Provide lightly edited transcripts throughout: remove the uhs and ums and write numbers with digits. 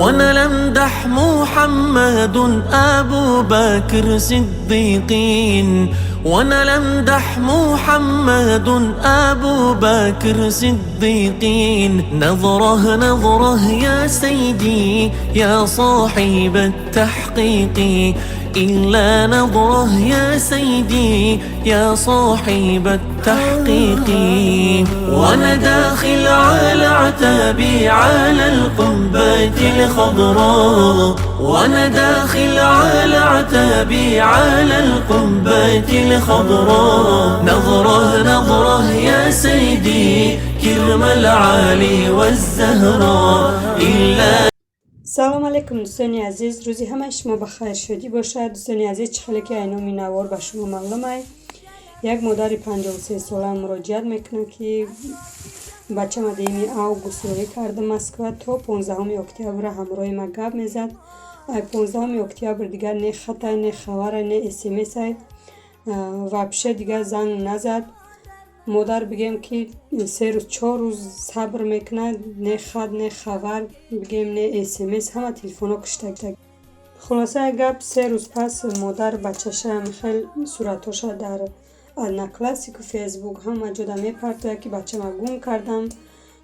ونلمدح محمد أبو بكر صديقين، ونلمدح محمد أبو بكر صديقين. نظره نظره يا سيدي يا صاحب التحقيق، إلا نظره يا سيدي يا صاحب التحقيق. وأنا داخل على عتابي على القبة الخضراء، وأنا داخل على عتابي على القبة الخضراء. نظره نظره يا سيدي كرم العالي والزهراء، إلا. سلام علیکم دوستان عزیز، روزی همه شما بخیر شدی باشد. دوستان عزیز، چه خیلی که اینامی نوار به شما معلومه. یک مادر 53 ساله مراجعت میکنه که بچه ما دیمی اوگوست روی کرده مسکو تا 15 اکتبر همراه ما گپ میزد. 15 اکتبر دیگر نه خط نه خبر نه SMS وابشه دیگر زنگ نزد. مادر بگیم که 3 روز 4 روز صبر میکنه، نه خط نه خبر، بگیم نه SMS، همه تلفن ها کشته. خلاصه گپ 3 روز پس مادر بچه‌ش خیلی صورتاش در ادنا کلاسیک و فیسبوک همه جدا میپرده که بچه ما گم کردم،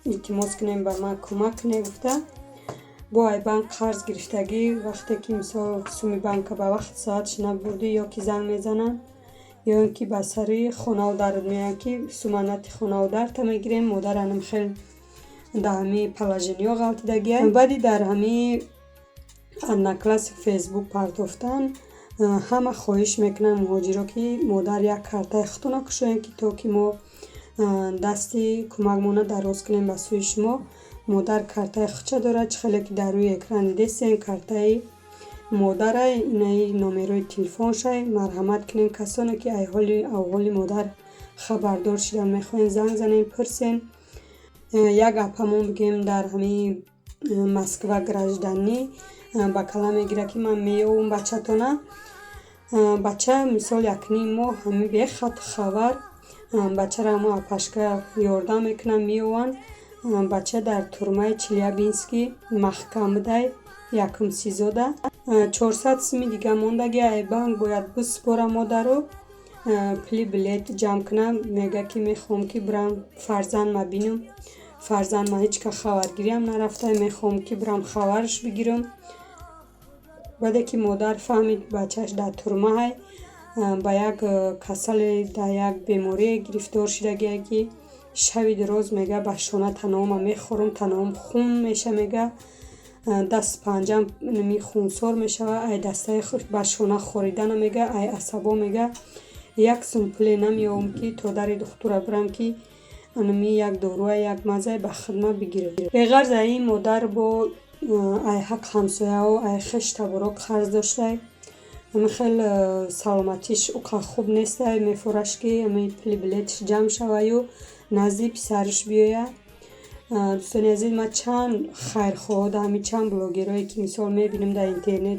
التماس کنیم به من کمک کنه. گفته با ای بانک قرض گرفتگی وقتی که مثال سومی بانک به وقت ساعتش نبرده یا که زنگ میزنن یا اینکه به سری خانواده میان که سومانت خانواده تا میگیریم. مادر انم خیلی در همه پلاژنیا غلطیدگی بعدی در همه ادنا کلاس فیسبوک پرتافتن. همه خواهش میکنن مهاجرا که مادر یک کارت خطونا کشوین که تا که ما دستی کمکمونه دراز کنیم به سوی شما. مادر کارت خچه داره، چه خیلی که در روی اکران دیدین کارت مادر اینای نمره تلفن شای. مرحمت کنین کسانی که ای حالی مادر خبردار شدن میخواین زنگ زنین پرسین. یک اپمون بگیم در همه مسکو گرجدنی با کلام میگیره که من میام بچه تانه بچه مثال یک نیم ماه همه به خط خبر بچه را ما پشکه یاردم میکنم میوان. بچه در تورمای چلیابینسکی محکم ده یکم سیزاده 400 سمی دیگه موندگی ای بانک باید بسپاره مادر رو پلی بلیت جمع کنم. میگه که میخوام که برم فرزند ما بینم، فرزند ما هیچ که خبرگیری هم نرفته، میخوام که برم خبرش بگیرم. بعد که مادر فهمید بچهش در تورمه های با یک کسل در یک بیماری گرفتار شده که شبی دراز میگه به شانه تنام میخورم، تنام خون میشه، میگه دست پنجم نمی خونسار میشه و ای دسته به شانه خوریدن میگه ای عصبا میگه یک سمپلی نمیام که تا در دکتر برم که انمی یک داروی یک مزه به خدمت بگیره. به غرض این مادر با ای حق همسایه و ای خش تبارک قرض داشته. همه خیلی سلامتیش اوقا خوب نیسته، میفورش که همه پلی بلیتش جمع شوه و نزدی پسرش بیایه. دوستان عزیز، ما چند خیرخواه ده همه چند بلاگرهایی که مثال میبینیم در اینترنت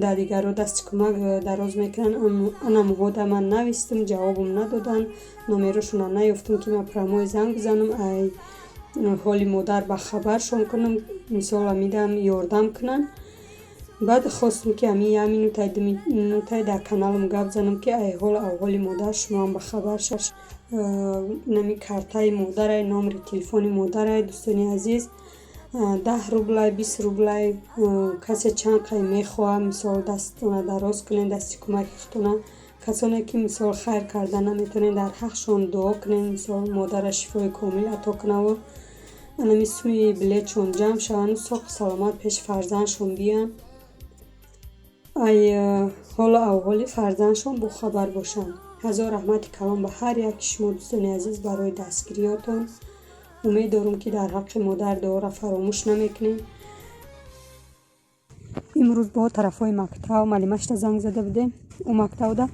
در دیگر رو دست کمک دراز میکنن. انم هاده من نویستم، جوابم ندادن، نمیرشون نیفتم که من پرمای زنگ بزنم ای حالی مادر به خبرشون کنم، مثال امیدم یاردم کنن. بعد خواستم که همین نوتای در کانالم گفت زنم که ای حال مادر شما هم به خبر شد. نمی کارتای مادر، نمره تلفن مادر. دوستانی عزیز، 10 روبلای 20 روبلای کسی چند قای میخواه مثال دستتونه دراز کنین، دستی کمک خطونه. کسانی که مثال خیر کردن نمیتونین در حقشون دعا کنین، مثال مادر شفای کامل عطا کنه و نمیسمی بلیتشون جمع شون و ساق سلامت پیش فرزندشون بیان. ای حال فرزندشون با خبر باشن. هزار رحمت کلام به هر یک شما دوستان عزیز برای دستگیریاتون. امید دارم که در حق مادر دعا را فراموش نمیکنین. امروز با طرفای مکتب معلمش زنگ زده بوده. اون مکتب ده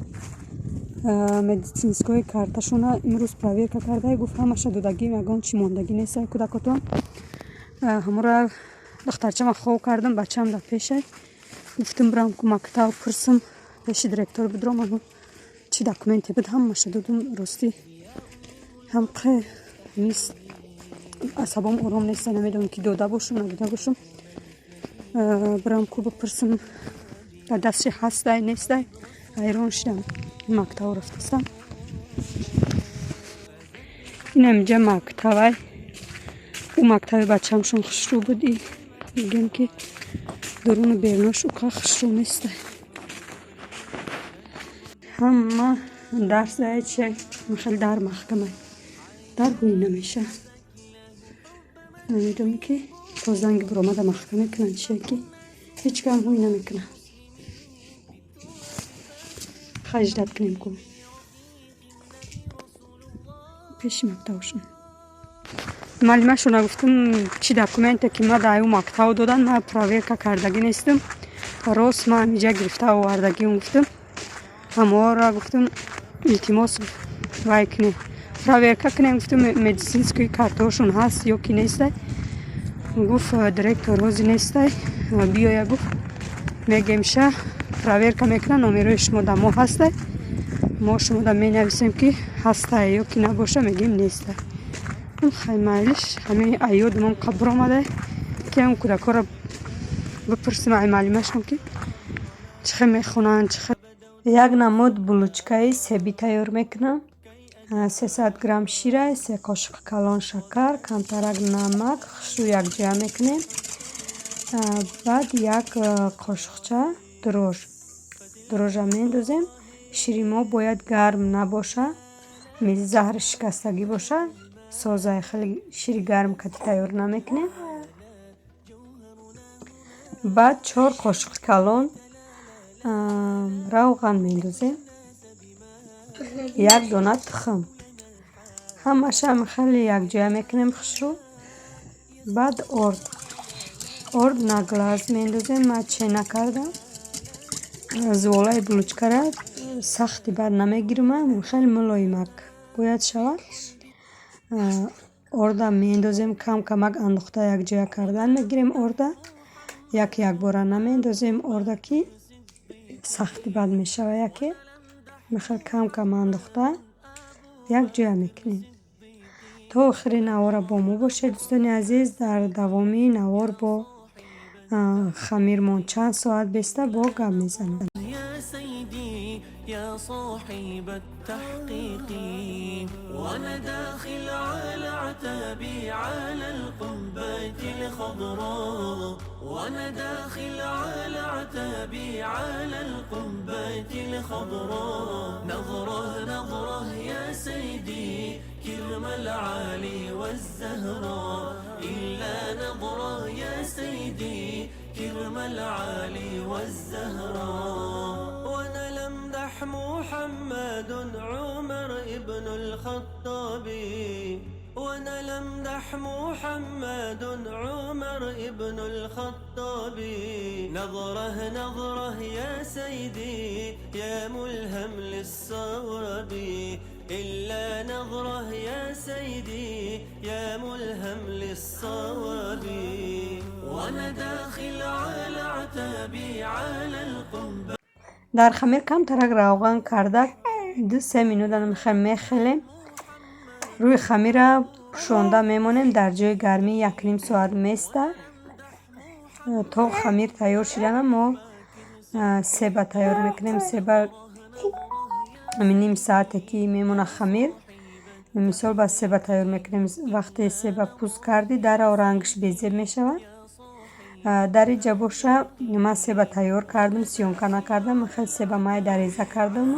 مدیسینسکوی کارتشون امروز پرویرکا کرده. گفت همش دودگی مگان چی موندگی نیست کودکاتون. همه را دخترچه ما خواه کردم، بچه هم در پیشه. گفتم برام که مکتب پرسم پیش دیرکتور بدرم اما چی داکومنتی بد هم مشه دادم راستی هم که نیست عصبام آرام نیست، نمیدونم که داده باشم نبوده باشم. برام کو بپرسم در دستش هسته نیسته. حیران شدم. مکتب رفتم. این اینجا مکتبه. او مکتب بچه‌مشون خشرو بودی. میگم که درون بیرونش اوقا خشرو نیسته. همه درس داید چه میخواد در محکمه در گوی نمیشه. نمیدونم که تا زنگ برآمد محکمه کنن چه که هیچ کم گوی نمیکنه. خجلت کنیم کن پیش مکتبشون. معلمشون گفتم چی دکومنت که ما در اون مکتب دادن من پراویرکا کردگی نیستم. راست من اینجا گرفته آوردگی گفتم. همه را گفتم التماس وای کنی پراویرکا کنیم. گفتم مدیسینسکی کارتاشون هست یا کی نیسته. گفت دیرکتور روزی نیسته بیاید. گفت میگیم شه پراویرکا میکنن نامروی شما در ما هسته. ما شما در می نویسیم که هسته یا کی نباشه میگیم نیسته. خیلی معلش همین ایاد من قبر آمده که هم کودکا را بپرسیم ای معلمشون که چخه میخونن چخه. یک نمود بلوچکایی سبی تیار میکنم. 300 گرم شیر، 3 قاشق کلان شکر، کمترک نمک، خشو یک جا میکنیم. بعد یک قاشقچه دروژ میندازیم. شیر ما باید گرم نباشه. میز زهر شکستگی باشه. سازه خیلی شیر گرم که تیار نمیکنیم. بعد 4 قاشق کلان روغن میندازیم. یک دانه تخم همش هم خیلی یک جای میکنیم خشرو. بعد ارد نگلاز میندازیم. من چه نکردم زولای بلوچکه را سختی بر نمیگیرم. خیلی ملایمک باید شود. ارده میندازیم کم کمک انداخته یک جای کردن میگیریم. ارده یک باره نمیندازیم. ارده که سختی بد میشوه. یکی میخواد کم کم انداخته یک جای میکنیم. تا آخر نوار با ما باشه دوستان عزیز. در دوامی نوار با خمیرمان چند ساعت بیشتر با گپ میزنیم. يا صاحب التحقيق وانا داخل على عتابي على القنبات الخضراء وانا داخل على عتابي على القنبات الخضراء نظره يا سيدي كرم العالي والزهراء إلا نظره يا سيدي كرم العالي والزهراء. وانا لمدح محمد عمر ابن الخطاب وانا لمدح محمد عمر ابن الخطاب نظره يا سيدي يا ملهم للصواب إلا نظره يا سيدي يا ملهم للصواب. وانا داخل على عتابي على القنبة. در خمیر کم ترک روغن کرده 2-3 مینوت میخلیم. روی خمیر پوشانده میمونیم. در جای گرمی 1.5 ساعت میسته تا خمیر تیار شدن. ما سیب تیار میکنیم. سیب نیم ساعته که میمونه خمیر. مثال با سیب تیار میکنیم. وقتی سیب پوست کردی در رنگش بیزیر میشود. در اینجا باشه من سیب تیار کردم. سیونکه نکردم. من خیلی سیب مای دریزه کردم.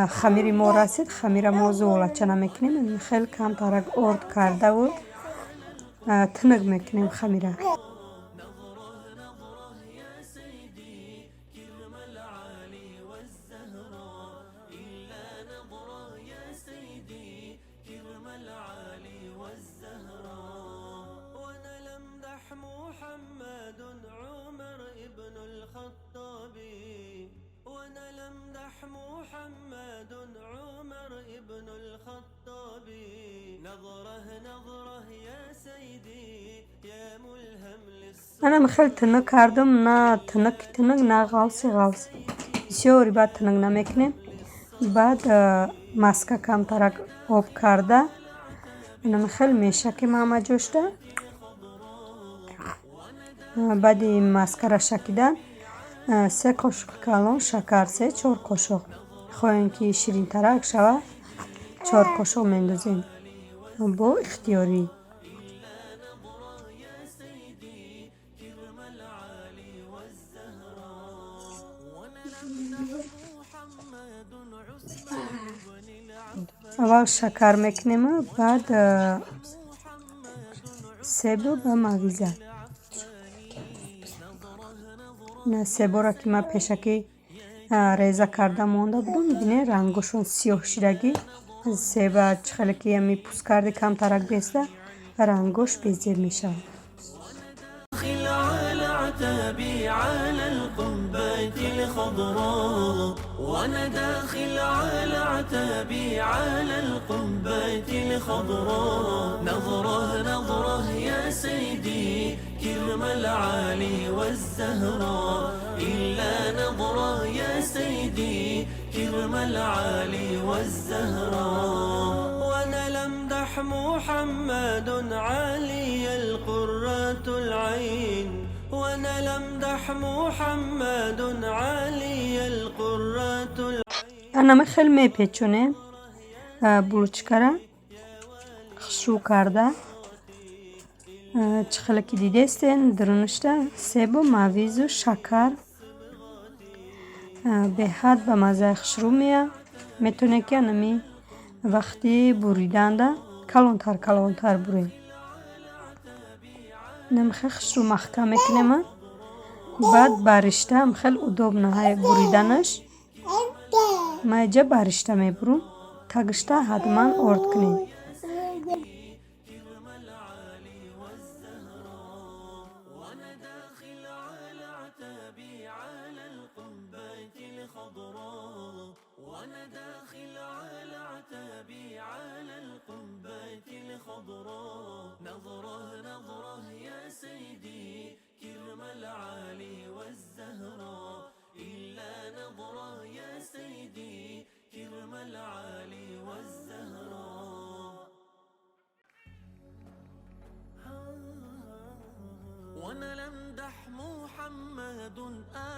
خمیر ما رسید. خمیر ما زولچه نمیکنیم. خیلی کم ترک ارد کرده و تنگ میکنیم خمیره. محمد عمر ابن الخطاب وانا لمدح محمد عمر ابن الخطاب نظره يا سيدي يا ملهم للصواب. من خیلی تنگ کردم. نه تنگ نه غلسی بسیاری بعد تنگ نمیکنیم. بعد مسکه کم ترک آب کرده. من خیلی میشه که ماما جوشته. баъди маскара шакидан 3 қошуқи калон шакар, 3-4 қошуқ. хоҳем ки ширинтарак шавад 4 қошуқ мендозем. бо ихтиёрӣ. аввал шакар мекунем, баъд себу ба мавиза. себора ки ман пешакӣ реза карда монда будам, мебинед рангошон сиёҳ шидагӣ. себа чӣ хеле ки ами пӯст карди камтарак беста, рангош безеб мешавад. عتابي على القبة الخضراء وانا داخل على عتابي على القبة الخضراء نظرة نظرة يا سيدي كرم العالي والزهراء إلا نظرة يا سيدي كرم العالي والزهراء وانا لمدح محمد علي القرة العين وانا لمدح محمد علي القرة العين. انا خیلی میپیچونه بلوچکاره خشرو کرده. چه خیلی که دیدستین درونشته سیب و مویز و شکر به حد به مزه خشرو میه. میتونه که نمی وقتی بریدنده کلانتر برید. نمیخواه خشرو محکم میکنیم. بعد برشته هم خیلی ادوب نهای بریدنش. ما اینجا برشته میبرم. تگشته حتما ارد کنیم. وانا داخل على عتابي على القبة الخضراء نظرة نظرة يا سيدي كرم العالي والزهراء إلا نظرة يا سيدي كرم العالي والزهراء وانا لمدح محمد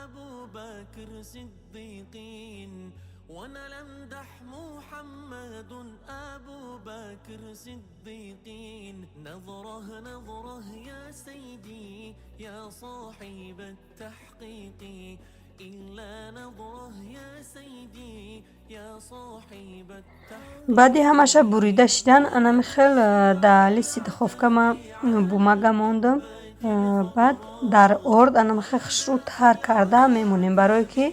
أبو بكر صديقين وانا لمدح محمد أبو بكر صديقين نظرة نظرة يا سيدي يا صاحب التحقيق إلا نظرة يا سيدي يا صاحب التحقيق. بعد همش بریده شدن انا میخوام در لیست دخوفکه ما بومگه موندم. بعد در ارد انا میخوام خشرو تر کرده میمونیم برای که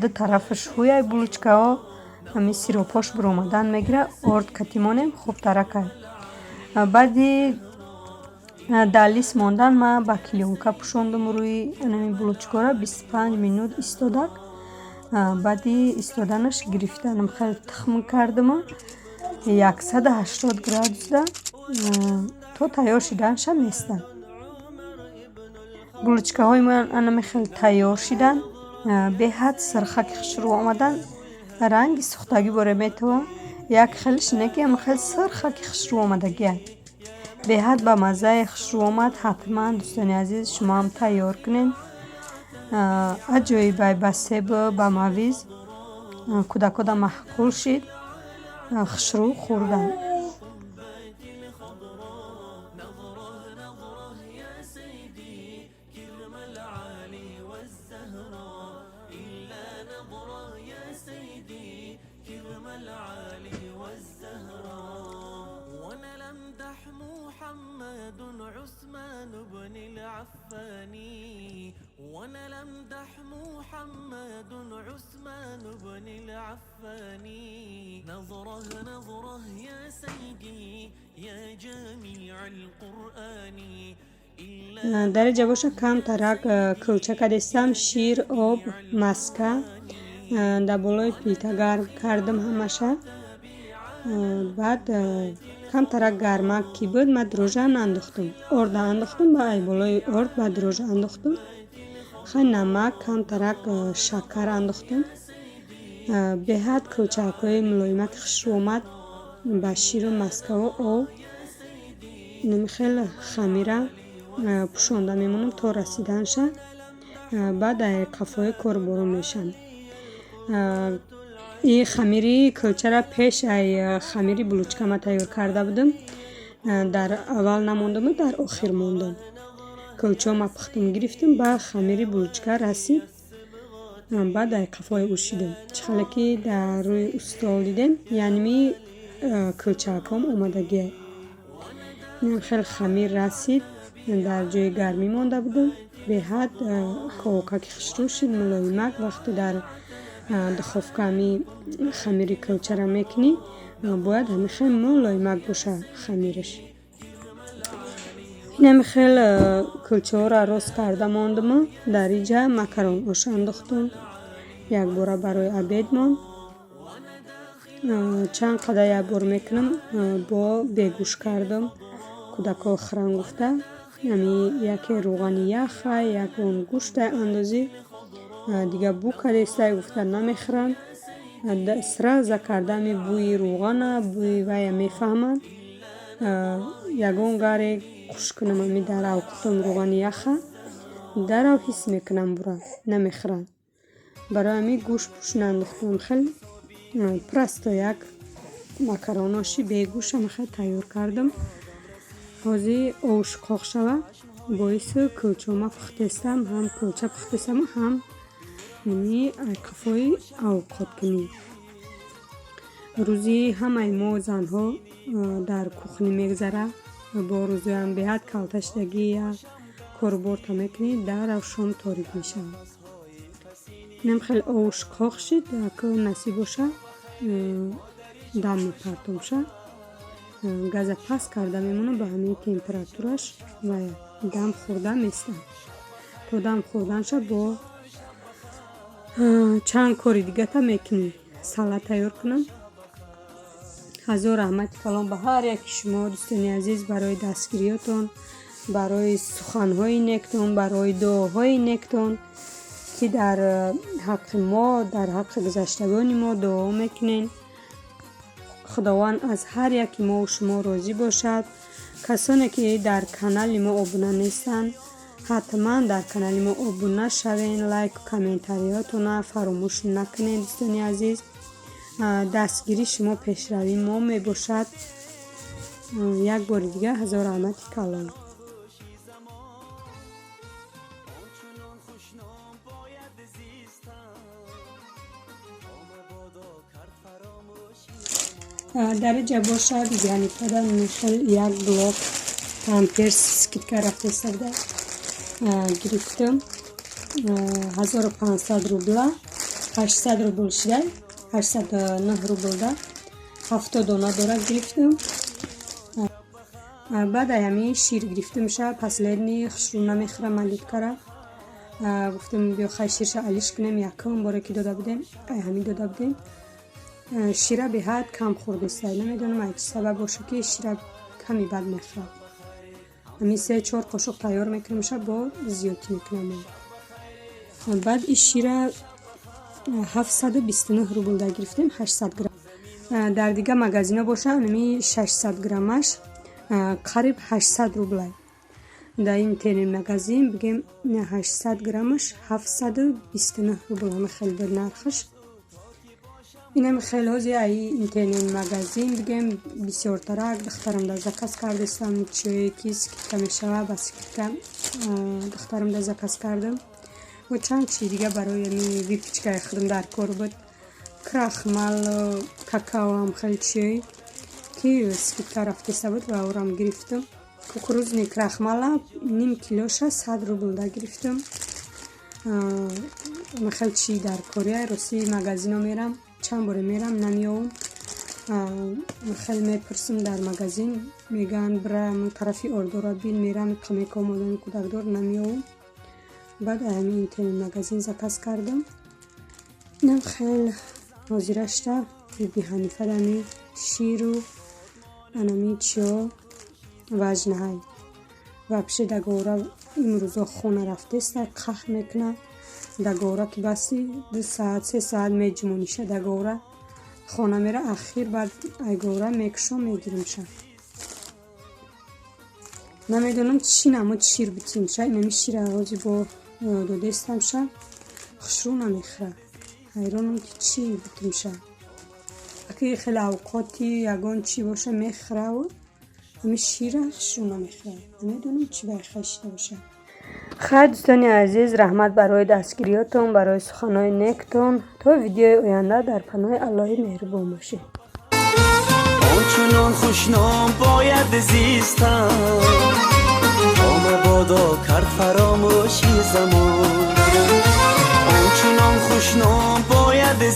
دو طرفش هوی بلوچکه ها همی سیروپاش برومدن میگیره. ارد کتیمونیم خوب ترکه. بعدی در لیست موندن ما با کلیونکه پوشوندم روی انمی بلوچکه را 25 minut ایستادک. بعدی ایستادنش گرفتنم خیلی تخم کردم 180 گرادوس ده تا تیار شدنش هم نیستن. بلوچکه های من انمی خیلی تیار شدن. به حد سرخک خشرو آمدن. رنگ سوختگی باره میتوه. یک خیلیش نگه اما خیلی سرخک خشرو آمدگیه. به حد با مزه خشرو آمد. حتما دوستانی عزیز شما هم تیار کنین. اجایی با سیب با مویز کودکودا محقول شید. خشرو خوردن. عثمان بن العفاني وانا لمدح محمد عثمان بن العفاني نظرة نظرة يا سيدي يا جميع القرآن درجه باشه کم ترک کلچه دستم شیر آب مسکه در بالای پیته گرم کردم همشه. بعد کم ترک گرمک کی بود من دروژه انداختم. ارد انداختم با ای بالای ارد با دروژه انداختم. خیلی نمک کم ترک شکر انداختم. به حد کوچکای ملایمک خشرو اومد با شیر و مسکه و آب. خیلی خمیره пӯшонда мемонам то расиданша. Баъд қафои корбору мешам. И хамири кӯлчара пеш хамири булочкама тайёр карда будам. Дар аввал намондам, дар охир мондам. Кӯлчаома пухтам гирифтам, ба хамири булочка расид. Баъд қафои ӯшидам. Чӣ хеле ки дар рӯи устол дидем, яъни кӯлчаакам омадагиай. Хеле хамир расид, дар ҷои гармӣ монда будам. Беҳад кавокаки хушрӯ шуд, мулоимак. Вақте дар духовка хамири кӯлчара мекунӣ, бояд хеле мулоимак боша хамираш. Хеле кӯлчаҳоро рост карда мондам. Дар инҷа макарон оша андохтам. Якбора барои абед монд. Чанд қадар якбор мекунам, бо бегӯш кардам. Кӯдакҳо хӯранд гуфта. Яке рӯғани яха, яке он гӯшта андозӣ. Дига бу кадестай гуфта намехӯранд. Сразу карда бӯи рӯғана, бӯи вая мефаҳманд. Ягон гаре хушк кунам дар авқотам рӯғани яха. Дарав ҳис мекунам бура, намехӯранд. Барои гӯш пӯш нандохтам. Хеле просто як макарон оши бегӯшам хеле тайёр кардам. Ҳозир ош қоқ шава, боиси кӯлчаома пухтестам, ҳам кӯлча пухтестам, ҳам қафои авқот кунӣ. Рӯзи ҳамаи мо занҳо дар кухня мегзара. Бо рӯзоям беҳад калташтагия корборта мекунӣ, дарав шом торик мешавад. Инам хеле ош қоқ шуд, як насиб боша дам мепартомша. Газа паст карда мемонам ба ҳамаи температураш ва дам хӯрда места. То дам хӯрданша бо чанд кори дигата мекунӣ. Салат тайёр кунам. ҳазор раҳмати калон ба ҳар яки шумо дӯстони азиз барои дастгириётон, барои суханҳои нектон, барои дуоҳои нектон, ки дар ҳаққи мо, дар ҳаққи гузаштагони мо дуо мекунем. худованд аз ҳар яки мо шумо розӣ бошад. Касоне ки дар канали мо обуна нестанд, ҳатман дар канали мо обуна шавен, лайку комментариётона фаромӯш накунед. дӯстони азиз, дастгири шумо пешравии мо мебошад. як бори дига ҳазор раҳмати калон. дар инҷа бошад яъни кадан як блок памперс скидка рафтеста буда гирифтам. 1500 рубла, 800 рубл шуда, 809 рублда 70 дона дора гирифтам. баъд ҳамин шир гирифтам. ша последний хушрӯ намехӯрам малюткара. гуфтам биё хай ширша алиш кунем. якум боре ки дода будем, ҳамин дода будем. шира беҳад кам хӯрдеста. намедонам ай чӣ сабаб боша ки шира ками бад мехӯрам. ҳамин 3-4 қошуқ тайёр мекунам, ша бо зиёдтӣ мекунам. баъд ин шира 729 рублда гирифтем, 800 грамм. дар дига магазино боша ҳамин 600 граммаш қариб 800 рублай. дар интернет магазин бигем 800 граммаш 729 рубл. ҳама хеле бад нархаш. инам хеле ҳози ай интернет магазин бигем бисёртарак духтарам да заказ кардестам. чое ки скидка мешава, ба скидка духтарам да заказ кардам. ва чанд чи дига барои випечкаи худам дар кор буд. крахмал, какао ҳам хеле чой ки скидка рафтеста буд ва орам гирифтам. кукурузни крахмала ним килоша 100 рублда гирифтам. ма хеле чи дар кория рости магазино мерам, чанд боре мерам намеёвам. хеле мепурсам дар магазин, мегӯянд бира тарафи ордора бин, мерам камеки омодани кӯдакдор намеёвам. баъд ҳамин интернет магазин заказ кардам. инам хеле ҳозира шуда биби ҳанифа дами ширу анами чиё важнаҳай. вапше дагора имрӯзо хона рафтеста қаҳ мекуна. дагора ки баси 2 саат 3 саат меҷумониша. дагора хона мера ахир баъд айгора мекушо мегиримша. نمیدونم چی نمود شیر بتیم شاید اینمی شیر آجی با دو دستم شد خشرو نمیخوره حیرانم که چی بتیم شد اگه خیلی اوقاتی یگان چی باشه میخوره و همی شیر خشرو نمیخوره نمیدونم چی باید خشته باشه. خیر دوستان عزیز رحمت برای دستگیریاتون برای سخنهای نیکتون تا ویدیو آینده در پناه الله مهربان باشید. آنچنان خوشنام باید زیستم تا مبادا کرد فراموشی زمان. آنچنان خوشنام باید